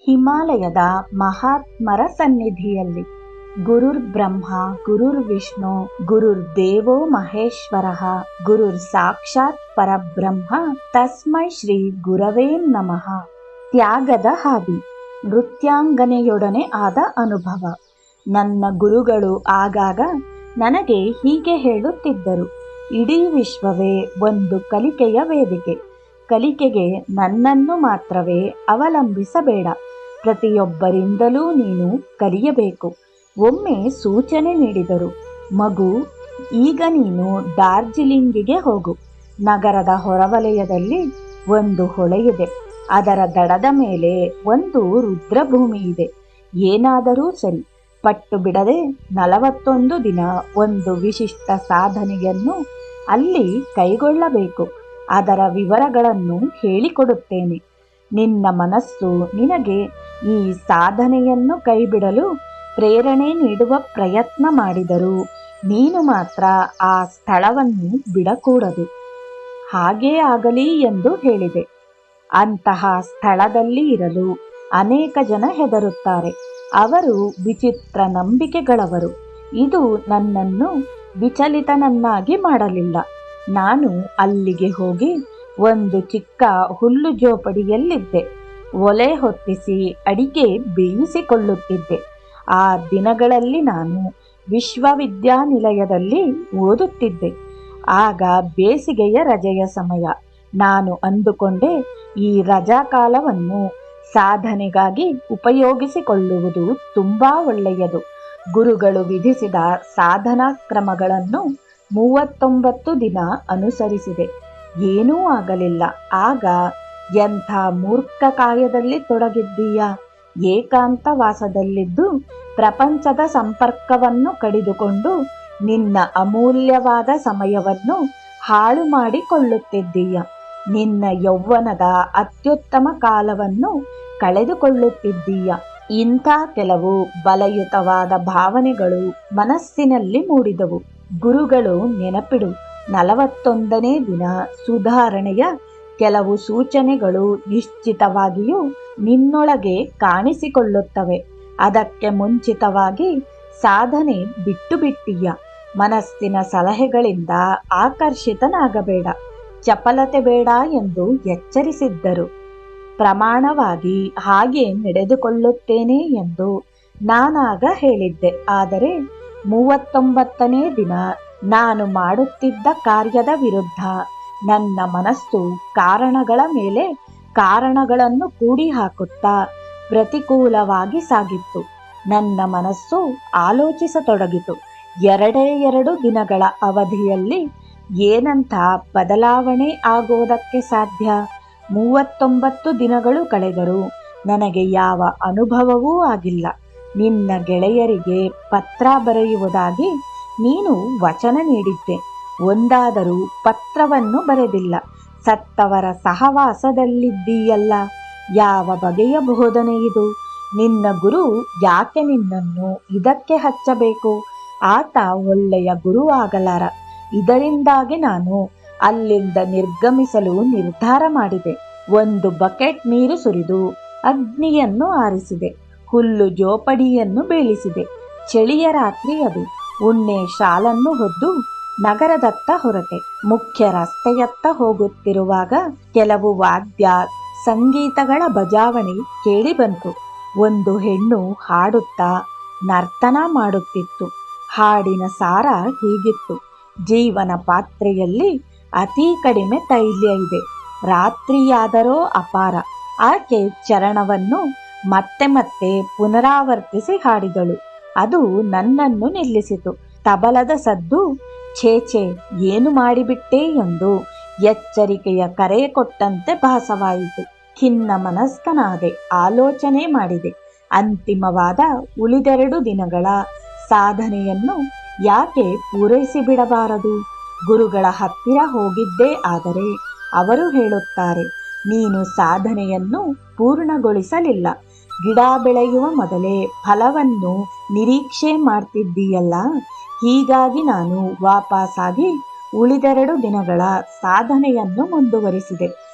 ಹಿಮಾಲಯದ ಮಹಾತ್ಮರ ಸನ್ನಿಧಿಯಲ್ಲಿ ಗುರುರ್ ಬ್ರಹ್ಮ ಗುರುರ್ ವಿಷ್ಣು ಗುರುರ್ ದೇವೋ ಮಹೇಶ್ವರಃ ಗುರುರ್ ಸಾಕ್ಷಾತ್ ಪರಬ್ರಹ್ಮ ತಸ್ಮೈ ಶ್ರೀ ಗುರವೇ ನಮಃ. ತ್ಯಾಗದ ಹಾದಿ. ನೃತ್ಯಾಂಗನೆಯೊಡನೆ ಆದ ಅನುಭವ. ನನ್ನ ಗುರುಗಳು ಆಗಾಗ ನನಗೆ ಹೀಗೆ ಹೇಳುತ್ತಿದ್ದರು: ಇಡೀ ವಿಶ್ವವೇ ಒಂದು ಕಲಿಕೆಯ ವೇದಿಕೆ. ಕಲಿಕೆಗೆ ನನ್ನನ್ನು ಮಾತ್ರವೇ ಅವಲಂಬಿಸಬೇಡ. ಪ್ರತಿಯೊಬ್ಬರಿಂದಲೂ ನೀನು ಕಲಿಯಬೇಕು. ಒಮ್ಮೆ ಸೂಚನೆ ನೀಡಿದರು: ಮಗು, ಈಗ ನೀನು ಡಾರ್ಜಿಲಿಂಗಿಗೆ ಹೋಗು. ನಗರದ ಹೊರವಲಯದಲ್ಲಿ ಒಂದು ಹೊಳೆಯಿದೆ. ಅದರ ದಡದ ಮೇಲೆ ಒಂದು ರುದ್ರಭೂಮಿ ಇದೆ. ಏನಾದರೂ ಸರಿ, ಪಟ್ಟು ಬಿಡದೆ 41 ದಿನ ಒಂದು ವಿಶಿಷ್ಟ ಸಾಧನೆಯನ್ನು ಅಲ್ಲಿ ಕೈಗೊಳ್ಳಬೇಕು. ಅದರ ವಿವರಗಳನ್ನು ಹೇಳಿಕೊಡುತ್ತೇನೆ. ನಿನ್ನ ಮನಸ್ಸು ನಿನಗೆ ಈ ಸಾಧನೆಯನ್ನು ಕೈಬಿಡಲು ಪ್ರೇರಣೆ ನೀಡುವ ಪ್ರಯತ್ನ ಮಾಡಿದರೂ ನೀನು ಮಾತ್ರ ಆ ಸ್ಥಳವನ್ನು ಬಿಡಕೂಡದು. ಹಾಗೇ ಆಗಲಿ ಎಂದು ಹೇಳಿದೆ. ಅಂತಹ ಸ್ಥಳದಲ್ಲಿ ಇರಲು ಅನೇಕ ಜನ ಹೆದರುತ್ತಾರೆ. ಅವರು ವಿಚಿತ್ರ ನಂಬಿಕೆಗಳವರು. ಇದು ನನ್ನನ್ನು ವಿಚಲಿತನನ್ನಾಗಿ ಮಾಡಲಿಲ್ಲ. ನಾನು ಅಲ್ಲಿಗೆ ಹೋಗಿ ಒಂದು ಚಿಕ್ಕ ಹುಲ್ಲು ಜೋಪಡಿಯಲ್ಲಿದ್ದೆ. ಒಲೆ ಹೊತ್ತಿಸಿ ಅಡಿಗೆ ಬೇಯಿಸಿಕೊಳ್ಳುತ್ತಿದ್ದೆ. ಆ ದಿನಗಳಲ್ಲಿ ನಾನು ವಿಶ್ವವಿದ್ಯಾನಿಲಯದಲ್ಲಿ ಓದುತ್ತಿದ್ದೆ. ಆಗ ಬೇಸಿಗೆಯ ರಜೆಯ ಸಮಯ. ನಾನು ಅಂದುಕೊಂಡೆ, ಈ ರಜಾಕಾಲವನ್ನು ಸಾಧನೆಗಾಗಿ ಉಪಯೋಗಿಸಿಕೊಳ್ಳುವುದು ತುಂಬಾ ಒಳ್ಳೆಯದು. ಗುರುಗಳು ವಿಧಿಸಿದ ಸಾಧನಾ ಕ್ರಮಗಳನ್ನು 39 ದಿನ ಅನುಸರಿಸಿದೆ. ಏನೂ ಆಗಲಿಲ್ಲ. ಆಗ ಎಂಥ ಮೂರ್ಖ ಕಾರ್ಯದಲ್ಲಿ ತೊಡಗಿದ್ದೀಯಾ? ಏಕಾಂತವಾಸದಲ್ಲಿದ್ದು ಪ್ರಪಂಚದ ಸಂಪರ್ಕವನ್ನು ಕಡಿದುಕೊಂಡು ನಿನ್ನ ಅಮೂಲ್ಯವಾದ ಸಮಯವನ್ನು ಹಾಳು ಮಾಡಿಕೊಳ್ಳುತ್ತಿದ್ದೀಯ. ನಿನ್ನ ಯೌವನದ ಅತ್ಯುತ್ತಮ ಕಾಲವನ್ನು ಕಳೆದುಕೊಳ್ಳುತ್ತಿದ್ದೀಯ. ಇಂಥ ಕೆಲವು ಬಲಯುತವಾದ ಭಾವನೆಗಳು ಮನಸ್ಸಿನಲ್ಲಿ ಮೂಡಿದವು. ಗುರುಗಳು ನೆನಪಿಡು, 41ನೇ ದಿನ ಸುಧಾರಣೆಯ ಕೆಲವು ಸೂಚನೆಗಳು ನಿಶ್ಚಿತವಾಗಿಯೂ ನಿನ್ನೊಳಗೆ ಕಾಣಿಸಿಕೊಳ್ಳುತ್ತವೆ. ಅದಕ್ಕೆ ಮುಂಚಿತವಾಗಿ ಸಾಧನೆ ಬಿಟ್ಟು ಬಿಟ್ಟೀಯ. ಮನಸ್ಸಿನ ಸಲಹೆಗಳಿಂದ ಆಕರ್ಷಿತನಾಗಬೇಡ. ಚಪಲತೆ ಬೇಡ ಎಂದು ಎಚ್ಚರಿಸಿದ್ದರು. ಪ್ರಮಾಣವಾಗಿ ಹಾಗೆ ನಡೆದುಕೊಳ್ಳುತ್ತೇನೆ ಎಂದು ನಾನಾಗ ಹೇಳಿದ್ದೆ. ಆದರೆ 39ನೇ ದಿನ ನಾನು ಮಾಡುತ್ತಿದ್ದ ಕಾರ್ಯದ ವಿರುದ್ಧ ನನ್ನ ಮನಸ್ಸು ಕಾರಣಗಳ ಮೇಲೆ ಕಾರಣಗಳನ್ನು ಕೂಡಿ ಹಾಕುತ್ತಾ ಪ್ರತಿಕೂಲವಾಗಿ ಸಾಗಿತ್ತು. ನನ್ನ ಮನಸ್ಸು ಆಲೋಚಿಸತೊಡಗಿತು. 2 ದಿನಗಳ ಅವಧಿಯಲ್ಲಿ ಏನಂಥ ಬದಲಾವಣೆ ಆಗೋದಕ್ಕೆ ಸಾಧ್ಯ? 39 ದಿನಗಳು ಕಳೆದರೂ ನನಗೆ ಯಾವ ಅನುಭವವೂ ಆಗಿಲ್ಲ. ನಿನ್ನ ಗೆಳೆಯರಿಗೆ ಪತ್ರ ಬರೆಯುವುದಾಗಿ ನೀನು ವಚನ ನೀಡಿದ್ದೆ. ಒಂದಾದರೂ ಪತ್ರವನ್ನು ಬರೆದಿಲ್ಲ. ಸತ್ತವರ ಸಹವಾಸದಲ್ಲಿದ್ದೀಯಲ್ಲ. ಯಾವ ಬಗೆಯ ಬೋಧನೆ ಇದು? ನಿನ್ನ ಗುರು ಯಾಕೆ ನಿನ್ನನ್ನು ಇದಕ್ಕೆ ಹಚ್ಚಬೇಕು? ಆತ ಒಳ್ಳೆಯ ಗುರು ಆಗಲಾರ. ಇದರಿಂದಾಗಿ ನಾನು ಅಲ್ಲಿಂದ ನಿರ್ಗಮಿಸಲು ನಿರ್ಧಾರ ಮಾಡಿದೆ. ಒಂದು ಬಕೆಟ್ ನೀರು ಸುರಿದು ಅಗ್ನಿಯನ್ನು ಆರಿಸಿದೆ. ಹುಲ್ಲು ಜೋಪಡಿಯನ್ನು ಬೀಳಿಸಿದೆ. ಚಳಿಯ ರಾತ್ರಿ ಅದು. ಉಣ್ಣೆ ಶಾಲನ್ನು ಹೊದ್ದು ನಗರದತ್ತ ಹೊರಟೆ. ಮುಖ್ಯ ರಸ್ತೆಯತ್ತ ಹೋಗುತ್ತಿರುವಾಗ ಕೆಲವು ವಾದ್ಯ ಸಂಗೀತಗಳ ಬಜಾವಣೆ ಕೇಳಿಬಂತು. ಒಂದು ಹೆಣ್ಣು ಹಾಡುತ್ತಾ ನರ್ತನ ಮಾಡುತ್ತಿತ್ತು. ಹಾಡಿನ ಸಾರ ಹೀಗಿತ್ತು: ಜೀವನ ಪಾತ್ರೆಯಲ್ಲಿ ಅತಿ ಕಡಿಮೆ ತೈಲ ಇದೆ. ರಾತ್ರಿಯಾದರೋ ಅಪಾರ. ಆಕೆ ಚರಣವನ್ನು ಮತ್ತೆ ಮತ್ತೆ ಪುನರಾವರ್ತಿಸಿ ಹಾಡಿದಳು. ಅದು ನನ್ನನ್ನು ನಿಲ್ಲಿಸಿತು. ತಬಲದ ಸದ್ದು ಛೇ ಏನು ಮಾಡಿಬಿಟ್ಟೆ ಎಂದು ಎಚ್ಚರಿಕೆಯ ಕರೆ ಕೊಟ್ಟಂತೆ ಭಾಸವಾಯಿತು. ಖಿನ್ನ ಮನಸ್ಕನಾದೆ. ಆಲೋಚನೆ ಮಾಡಿದೆ. ಅಂತಿಮವಾದ ಉಳಿದೆರಡು ದಿನಗಳ ಸಾಧನೆಯನ್ನು ಯಾಕೆ ಪೂರೈಸಿಬಿಡಬಾರದು? ಗುರುಗಳ ಹತ್ತಿರ ಹೋಗಿದ್ದೇ ಆದರೆ ಅವರು ಹೇಳುತ್ತಾರೆ, ನೀನು ಸಾಧನೆಯನ್ನು ಪೂರ್ಣಗೊಳಿಸಲಿಲ್ಲ. ಗಿಡ ಬೆಳೆಯುವ ಮೊದಲೇ ಫಲವನ್ನು ನಿರೀಕ್ಷೆ ಮಾಡ್ತಿದ್ದೀಯಲ್ಲ. ಹೀಗಾಗಿ ನಾನು ವಾಪಸ್ಸಾಗಿ ಉಳಿದೆರಡು ದಿನಗಳ ಸಾಧನೆಯನ್ನು ಮುಂದುವರಿಸಿದೆ.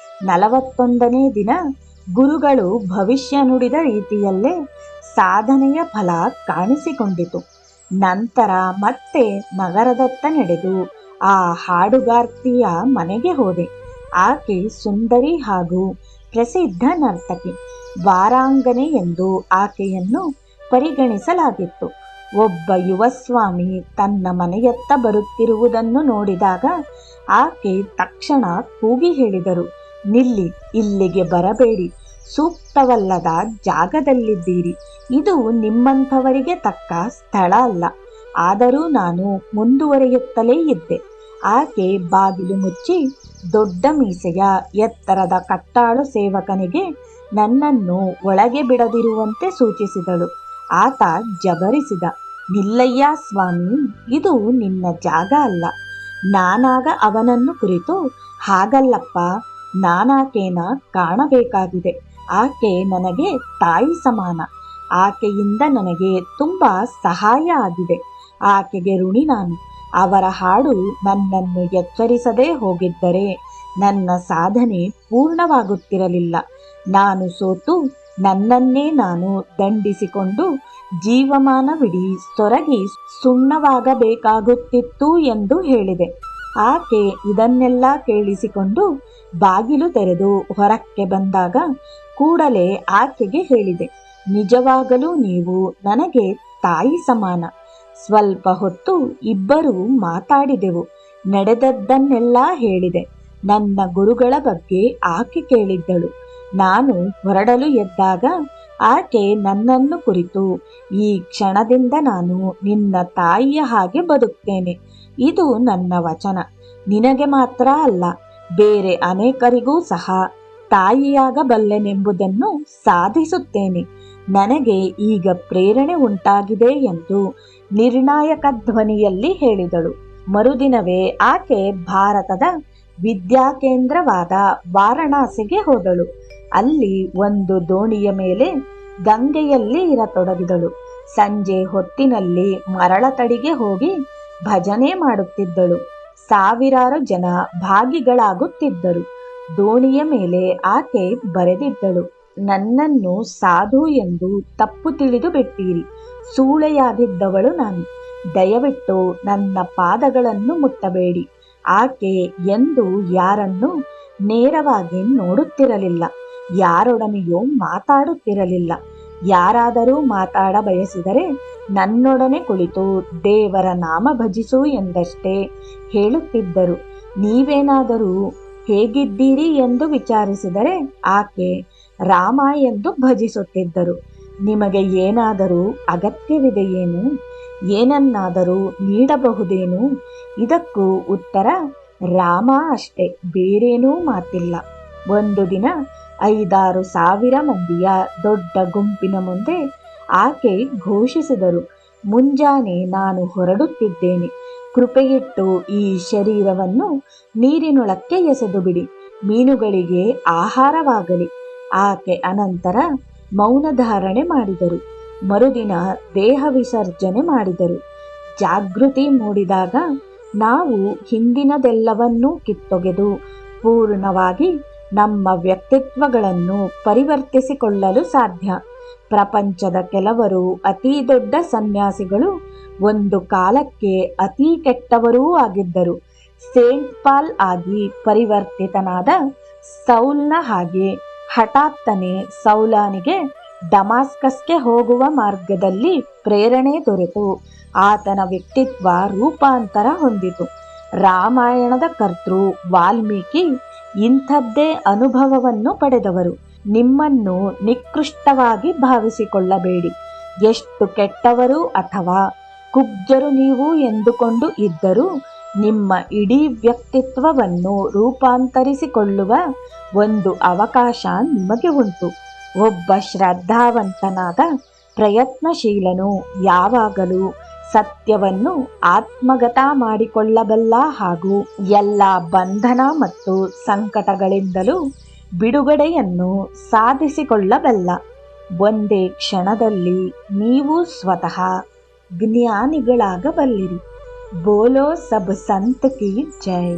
41ನೇ ದಿನ ಗುರುಗಳು ಭವಿಷ್ಯ ನುಡಿದ ರೀತಿಯಲ್ಲೇ ಸಾಧನೆಯ ಫಲ ಕಾಣಿಸಿಕೊಂಡಿತು. ನಂತರ ಮತ್ತೆ ನಗರದತ್ತ ನಡೆದು ಆ ಹಾಡುಗಾರ್ತಿಯ ಮನೆಗೆ ಹೋದೆ. ಆಕೆ ಸುಂದರಿ ಹಾಗೂ ಪ್ರಸಿದ್ಧ ನರ್ತಕಿ. ವಾರಾಂಗನೆ ಎಂದು ಆಕೆಯನ್ನು ಪರಿಗಣಿಸಲಾಗಿತ್ತು. ಒಬ್ಬ ಯುವ ಸ್ವಾಮಿ ತನ್ನ ಮನೆಯತ್ತ ಬರುತ್ತಿರುವುದನ್ನು ನೋಡಿದಾಗ ಆಕೆ ತಕ್ಷಣ ಕೂಗಿ ಹೇಳಿದರು, ನಿಲ್ಲಿ, ಇಲ್ಲಿಗೆ ಬರಬೇಡಿ, ಸೂಕ್ತವಲ್ಲದ ಜಾಗದಲ್ಲಿದ್ದೀರಿ, ಇದು ನಿಮ್ಮಂಥವರಿಗೆ ತಕ್ಕ ಸ್ಥಳ ಅಲ್ಲ. ಆದರೂ ನಾನು ಮುಂದುವರಿಯುತ್ತಲೇ ಇದ್ದೆ. ಆಕೆ ಬಾಗಿಲು ಮುಚ್ಚಿ ದೊಡ್ಡ ಮೀಸೆಯ ಎತ್ತರದ ಕಟ್ಟಾಳು ಸೇವಕನಿಗೆ ನನ್ನನ್ನು ಒಳಗೆ ಬಿಡದಿರುವಂತೆ ಸೂಚಿಸಿದಳು. ಆತ ಜಬರಿಸಿದ, ನಿಲ್ಲಯ್ಯ ಸ್ವಾಮಿ, ಇದು ನಿನ್ನ ಜಾಗ ಅಲ್ಲ. ನಾನಾಗ ಅವನನ್ನು ಕುರಿತು, ಹಾಗಲ್ಲಪ್ಪ, ನಾನಾಕೇನ ಕಾಣಬೇಕಾಗಿದೆ. ಆಕೆ ನನಗೆ ತಾಯಿ ಸಮಾನ. ಆಕೆಯಿಂದ ನನಗೆ ತುಂಬ ಸಹಾಯ ಆಗಿದೆ. ಆಕೆಗೆ ಋಣಿ ನಾನು. ಅವರ ಹಾಡು ನನ್ನನ್ನು ಎಚ್ಚರಿಸದೇ ಹೋಗಿದ್ದರೆ ನನ್ನ ಸಾಧನೆ ಪೂರ್ಣವಾಗುತ್ತಿರಲಿಲ್ಲ. ನಾನು ಸೋತು ನನ್ನನ್ನೇ ನಾನು ದಂಡಿಸಿಕೊಂಡು ಜೀವಮಾನವಿಡೀ ಸೊರಗಿ ಸುಣ್ಣವಾಗಬೇಕಾಗುತ್ತಿತ್ತು ಎಂದು ಹೇಳಿದೆ. ಆಕೆ ಇದನ್ನೆಲ್ಲ ಕೇಳಿಸಿಕೊಂಡು ಬಾಗಿಲು ತೆರೆದು ಹೊರಕ್ಕೆ ಬಂದಾಗ ಕೂಡಲೇ ಆಕೆಗೆ ಹೇಳಿದೆ, ನಿಜವಾಗಲೂ ನೀವು ನನಗೆ ತಾಯಿ ಸಮಾನ. ಸ್ವಲ್ಪ ಹೊತ್ತು ಇಬ್ಬರೂ ಮಾತಾಡಿದೆವು. ನಡೆದದ್ದನ್ನೆಲ್ಲ ಹೇಳಿದೆ. ನನ್ನ ಗುರುಗಳ ಬಗ್ಗೆ ಆಕೆ ಕೇಳಿದ್ದಳು. ನಾನು ಹೊರಡಲು ಎದ್ದಾಗ ಆಕೆ ನನ್ನನ್ನು ಕುರಿತು, ಈ ಕ್ಷಣದಿಂದ ನಾನು ನಿನ್ನ ತಾಯಿಯ ಹಾಗೆ ಬದುಕ್ತೇನೆ. ಇದು ನನ್ನ ವಚನ. ನಿನಗೆ ಮಾತ್ರ ಅಲ್ಲ, ಬೇರೆ ಅನೇಕರಿಗೂ ಸಹ ತಾಯಿಯಾಗಬಲ್ಲೆನೆಂಬುದನ್ನು ಸಾಧಿಸುತ್ತೇನೆ. ನನಗೆ ಈಗ ಪ್ರೇರಣೆ ಉಂಟಾಗಿದೆ ಎಂದು ನಿರ್ಣಾಯಕ ಧ್ವನಿಯಲ್ಲಿ ಹೇಳಿದಳು. ಮರುದಿನವೇ ಆಕೆ ಭಾರತದ ವಿದ್ಯಾಕೇಂದ್ರವಾದ ವಾರಣಾಸಿಗೆ ಹೋದಳು. ಅಲ್ಲಿ ಒಂದು ದೋಣಿಯ ಮೇಲೆ ಗಂಗೆಯಲ್ಲಿ ಇರತೊಡಗಿದಳು. ಸಂಜೆ ಹೊತ್ತಿನಲ್ಲಿ ಮರಳತಡಿಗೆ ಹೋಗಿ ಭಜನೆ ಮಾಡುತ್ತಿದ್ದಳು. ಸಾವಿರಾರು ಜನ ಭಾಗಿಗಳಾಗುತ್ತಿದ್ದರು. ದೋಣಿಯ ಮೇಲೆ ಆಕೆ ಬರೆದಿದ್ದಳು, ನನ್ನನ್ನು ಸಾಧು ಎಂದು ತಪ್ಪು ತಿಳಿದು ಬಿಟ್ಟಿರಿ. ಸೂಳೆಯಾಗಿದ್ದವಳು ನಾನು. ದಯವಿಟ್ಟು ನನ್ನ ಪಾದಗಳನ್ನು ಮುಟ್ಟಬೇಡಿ. ಆಕೆ ಎಂದು ಯಾರನ್ನು ನೇರವಾಗಿ ನೋಡುತ್ತಿರಲಿಲ್ಲ. ಯಾರೊಡನೆಯೂ ಮಾತಾಡುತ್ತಿರಲಿಲ್ಲ. ಯಾರಾದರೂ ಮಾತಾಡ ಬಯಸಿದರೆ ನನ್ನೊಡನೆ ಕುಳಿತು ದೇವರ ನಾಮ ಭಜಿಸು ಎಂದಷ್ಟೇ ಹೇಳುತ್ತಿದ್ದರು. ನೀವೇನಾದರೂ ಹೇಗಿದ್ದೀರಿ ಎಂದು ವಿಚಾರಿಸಿದರೆ ಆಕೆ ರಾಮ ಎಂದು ಭಜಿಸುತ್ತಿದ್ದರು. ನಿಮಗೆ ಏನಾದರೂ ಅಗತ್ಯವಿದೆಯೇನು? ಏನನ್ನಾದರೂ ನೀಡಬಹುದೇನು? ಇದಕ್ಕೂ ಉತ್ತರ ರಾಮ ಅಷ್ಟೇ, ಬೇರೇನೂ ಮಾತಿಲ್ಲ. ಒಂದು ದಿನ 5,000-6,000 ಮಂದಿಯ ದೊಡ್ಡ ಗುಂಪಿನ ಮುಂದೆ ಆಕೆ ಘೋಷಿಸಿದರು, ಮುಂಜಾನೆ ನಾನು ಹೊರಡುತ್ತಿದ್ದೇನೆ. ಕೃಪೆಯಿಟ್ಟು ಈ ಶರೀರವನ್ನು ನೀರಿನೊಳಕ್ಕೆ ಎಸೆದು ಬಿಡಿ, ಮೀನುಗಳಿಗೆ ಆಹಾರವಾಗಲಿ. ಆಕೆ ಅನಂತರ ಮೌನಧಾರಣೆ ಮಾಡಿದರು. ಮರುದಿನ ದೇಹ ವಿಸರ್ಜನೆ ಮಾಡಿದರು. ಜಾಗೃತಿ ಮೂಡಿದಾಗ ನಾವು ಹಿಂದಿನದೆಲ್ಲವನ್ನೂ ಕಿತ್ತೊಗೆದು ಪೂರ್ಣವಾಗಿ ನಮ್ಮ ವ್ಯಕ್ತಿತ್ವಗಳನ್ನು ಪರಿವರ್ತಿಸಿಕೊಳ್ಳಲು ಸಾಧ್ಯ. ಪ್ರಪಂಚದ ಕೆಲವರು ಅತೀ ದೊಡ್ಡ ಸನ್ಯಾಸಿಗಳು ಒಂದು ಕಾಲಕ್ಕೆ ಅತೀ ಕೆಟ್ಟವರೂ ಆಗಿದ್ದರು. ಸೇಂಟ್ ಪಾಲ್ ಆಗಿ ಪರಿವರ್ತಿತನಾದ ಸೌಲ್ನ ಹಾಗೆ ಹಠಾತ್ತನೆ ಸೌಲಾನಿಗೆ ಡಮಾಸ್ಕಸ್ಗೆ ಹೋಗುವ ಮಾರ್ಗದಲ್ಲಿ ಪ್ರೇರಣೆ ದೊರೆತು ಆತನ ವ್ಯಕ್ತಿತ್ವ ರೂಪಾಂತರ ಹೊಂದಿತು. ರಾಮಾಯಣದ ಕರ್ತೃ ವಾಲ್ಮೀಕಿ ಇಂಥದ್ದೇ ಅನುಭವವನ್ನು ಪಡೆದವರು. ನಿಮ್ಮನ್ನು ನಿಕೃಷ್ಟವಾಗಿ ಭಾವಿಸಿಕೊಳ್ಳಬೇಡಿ. ಎಷ್ಟು ಕೆಟ್ಟವರು ಅಥವಾ ಕುಬ್ಜರು ನೀವು ಎಂದುಕೊಂಡು ಇದ್ದರೂ ನಿಮ್ಮ ಇಡೀ ವ್ಯಕ್ತಿತ್ವವನ್ನು ರೂಪಾಂತರಿಸಿಕೊಳ್ಳುವ ಒಂದು ಅವಕಾಶ ನಿಮಗೆ ಉಂಟು. ಒಬ್ಬ ಶ್ರದ್ಧಾವಂತನಾದ ಪ್ರಯತ್ನಶೀಲನು ಯಾವಾಗಲೂ ಸತ್ಯವನ್ನು ಆತ್ಮಗತ ಮಾಡಿಕೊಳ್ಳಬಲ್ಲ ಹಾಗೂ ಎಲ್ಲ ಬಂಧನ ಮತ್ತು ಸಂಕಟಗಳಿಂದಲೂ ಬಿಡುಗಡೆಯನ್ನು ಸಾಧಿಸಿಕೊಳ್ಳಬಲ್ಲ. ಒಂದೇ ಕ್ಷಣದಲ್ಲಿ ನೀವು ಸ್ವತಃ ಜ್ಞಾನಿಗಳಾಗಬಲ್ಲಿರಿ. ಬೋಲೋ ಸಬ್ ಸಂತ್ ಕಿ ಜೈ.